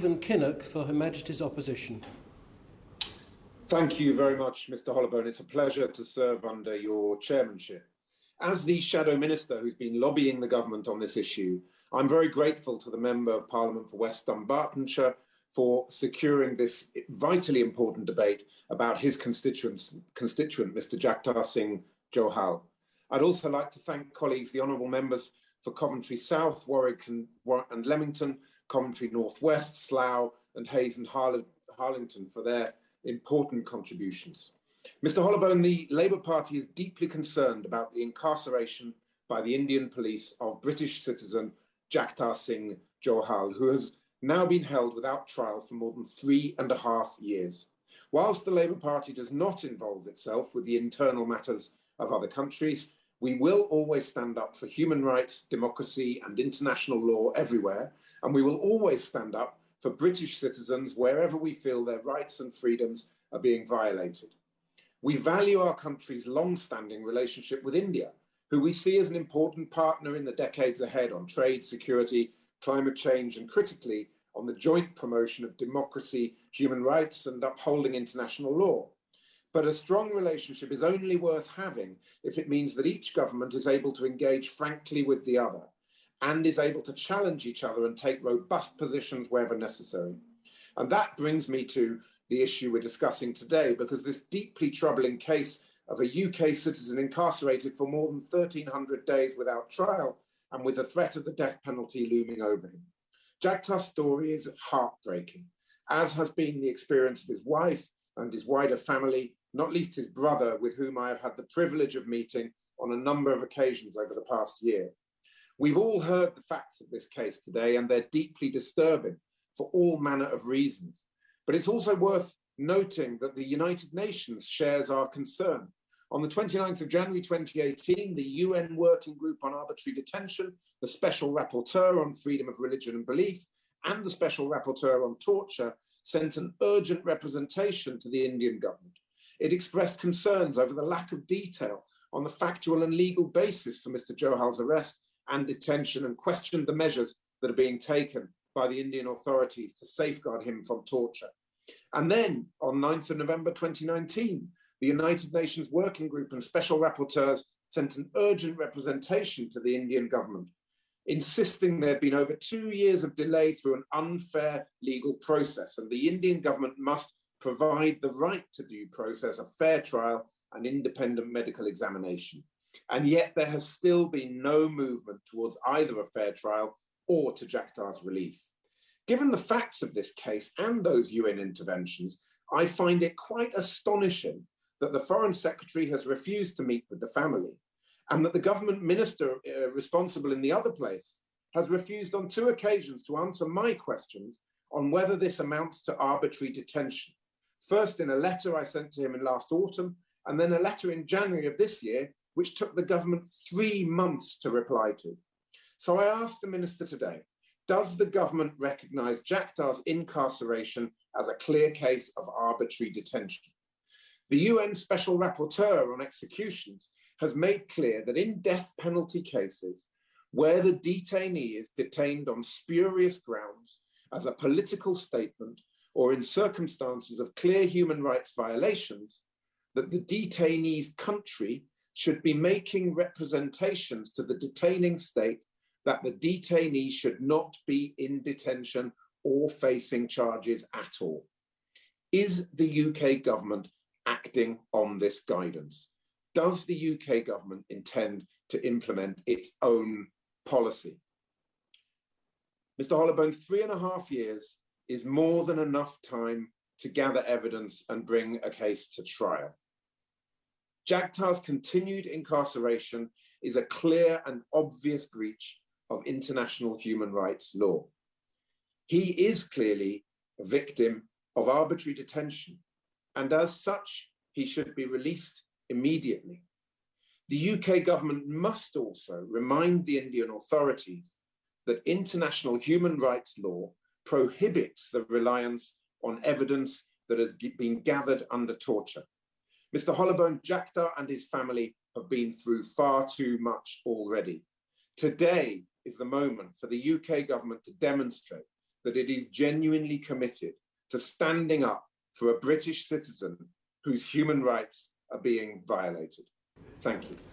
Kinnock for Her Majesty's opposition. Thank you very much, Mr. Hollowburn. It's a pleasure to serve under your chairmanship. As the Shadow Minister who's been lobbying the government on this issue, I'm very grateful to the Member of Parliament for West Dunbartonshire for securing this vitally important debate about his constituent, Mr. Jagtar Singh Johal. I'd also like to thank colleagues, the honourable members for Coventry South, Warwick and Leamington, Coventry North West, Slough and Hayes and Harlington for their important contributions. Mr. Hollowburn, the Labour Party is deeply concerned about the incarceration by the Indian police of British citizen Jagtar Singh Johal, who has now been held without trial for more than 3.5 years. Whilst the Labour Party does not involve itself with the internal matters of other countries, we will always stand up for human rights, democracy and international law everywhere, and we will always stand up for British citizens wherever we feel their rights and freedoms are being violated. We value our country's long-standing relationship with India, who we see as an important partner in the decades ahead on trade, security, climate change, and critically, on the joint promotion of democracy, human rights, and upholding international law. But a strong relationship is only worth having if it means that each government is able to engage frankly with the other and is able to challenge each other and take robust positions wherever necessary. And that brings me to the issue we're discussing today, because this deeply troubling case of a UK citizen incarcerated for more than 1,300 days without trial and with the threat of the death penalty looming over him. Jagtar's story is heartbreaking, as has been the experience of his wife and his wider family, not least his brother, with whom I have had the privilege of meeting on a number of occasions over the past year. We've all heard the facts of this case today, and they're deeply disturbing for all manner of reasons. But it's also worth noting that the United Nations shares our concern. On the 29th of January 2018, the UN Working Group on Arbitrary Detention, the Special Rapporteur on Freedom of Religion and Belief, and the Special Rapporteur on Torture sent an urgent representation to the Indian government. It expressed concerns over the lack of detail on the factual and legal basis for Mr. Johal's arrest and detention, and questioned the measures that are being taken by the Indian authorities to safeguard him from torture. And then, on 9th of November 2019, the United Nations Working Group and Special Rapporteurs sent an urgent representation to the Indian government, insisting there had been over 2 years of delay through an unfair legal process, and the Indian government must provide the right to due process, a fair trial and independent medical examination. And yet there has still been no movement towards either a fair trial or to Jagtar's relief. Given the facts of this case and those UN interventions, I find it quite astonishing that the Foreign Secretary has refused to meet with the family, and that the government minister responsible in the other place has refused on 2 occasions to answer my questions on whether this amounts to arbitrary detention. First in a letter I sent to him in last autumn, and then a letter in January of this year, which took the government 3 months to reply to. So I asked the minister today, does the government recognise Jagtar's incarceration as a clear case of arbitrary detention? The UN Special Rapporteur on Executions has made clear that in death penalty cases, where the detainee is detained on spurious grounds as a political statement or in circumstances of clear human rights violations, that the detainee's country should be making representations to the detaining state that the detainee should not be in detention or facing charges at all. Is the UK government acting on this guidance? Does the UK government intend to implement its own policy? Mr. Hollowburn, 3.5 years is more than enough time to gather evidence and bring a case to trial. Jagtar's continued incarceration is a clear and obvious breach of international human rights law. He is clearly a victim of arbitrary detention, and as such, he should be released immediately. The UK government must also remind the Indian authorities that international human rights law prohibits the reliance on evidence that has been gathered under torture. Mr. Hollowburn, Jagtar and his family have been through far too much already. Today is the moment for the UK government to demonstrate that it is genuinely committed to standing up for a British citizen whose human rights are being violated. Thank you.